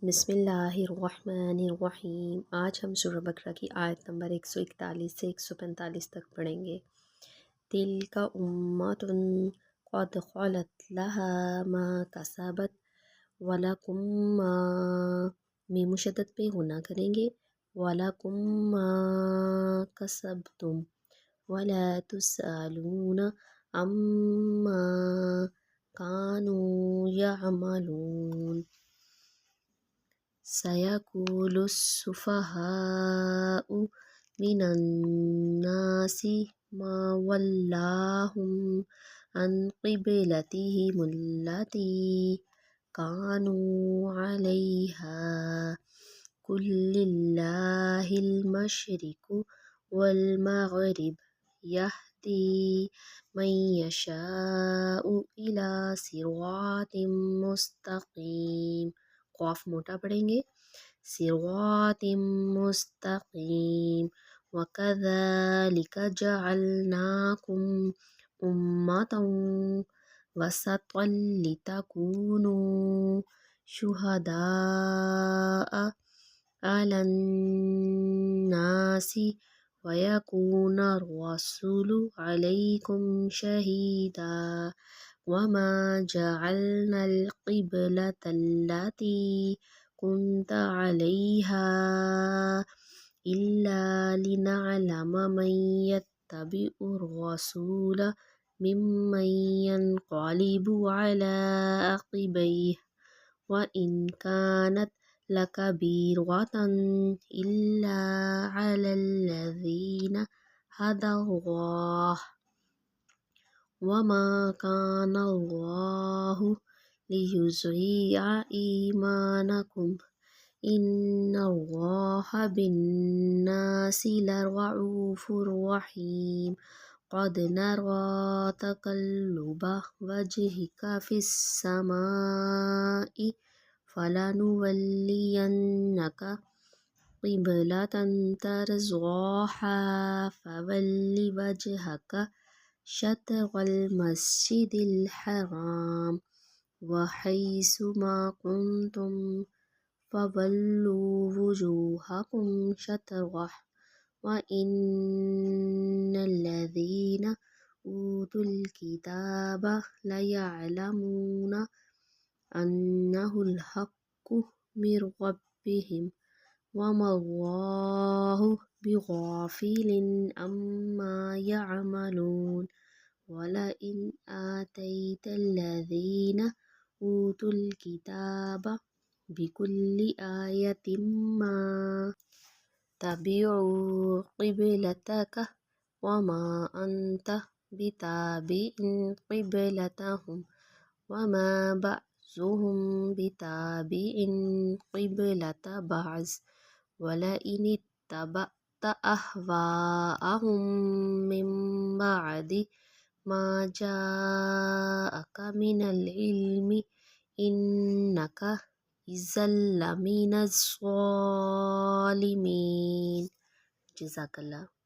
بسم اللہ الرحمن الرحیم۔ آج ہم سورہ بقرہ کی آیت نمبر 141 سے 145 تک پڑھیں گے۔ تلک امۃ قد خلت لها ما کسبت ولکم ما، میم مشدد پہ غنہ کریں گے، ولکم ما کسبتم ولا تسألون عما كانوا يعملون۔ سيقول السفهاء من الناس ما ولاهم عن قبلتهم التي كانوا عليها قل لله المشرق والمغرب يهدي من يشاء إلى صراط مستقيم۔ قاف موٹا پڑھیں گے، صراط مستقیم۔ وَكَذَلِكَ جَعَلْنَاكُمْ أُمَّةً وَسَطًا لِتَكُونُوا شُهَدَاءَ عَلَى النَّاسِ وَيَكُونَ الرَّسُولُ عَلَيْكُمْ شَهِيدًا وَمَا جَعَلْنَا الْقِبْلَةَ الَّتِي كُنْتَ عَلَيْهَا إِلَّا لِنَعْلَمَ مَنْ يَتَّبِعُ الرَّسُولَ مِمَّنْ يَنْقَلِبُ عَلَى عَقِبَيْهِ وَإِنْ كَانَتْ لَكَبِيرَةً إِلَّا عَلَى الَّذِينَ هَدَى اللَّهُ وَمَا كَانَ اللَّهُ لِيُضِيعَ إِيمَانَكُمْ إِنَّ اللَّهَ بِالنَّاسِ لَرَءُوفٌ رَحِيمٌ۔ قَدْ نَرَىٰ تَقَلُّبَ وَجْهِكَ فِي السَّمَاءِ فَلَنُوَلِّيَنَّكَ قِبْلَةً تَرْضَاهَا فَوَلِّ وَجْهَكَ شطر المسجد الحرام وحيث ما كنتم فولوا وجوهكم شطره وإن الذين أوتوا الكتاب ليعلمون أنه الحق من ربهم وما الله بغافل عما يعملون۔ وَلَئِنْ آتَيْتَ الَّذِينَ أُوتُوا الْكِتَابَ بِكُلِّ آيَةٍ مَا تَبِعُوا قِبْلَتَكَ وَمَا أَنْتَ بِتَابِعٍ قِبْلَتَهُمْ وَمَا بَعْضُهُمْ بِتَابِعٍ قِبْلَةَ بَعْضٍ وَلَئِنِ اتَّبَعْتَ أَهْوَاءَهُمْ مِنْ بَعْدِ ما جاءك من العلم إنك إذا لمن الظالمين۔ جزاک اللہ۔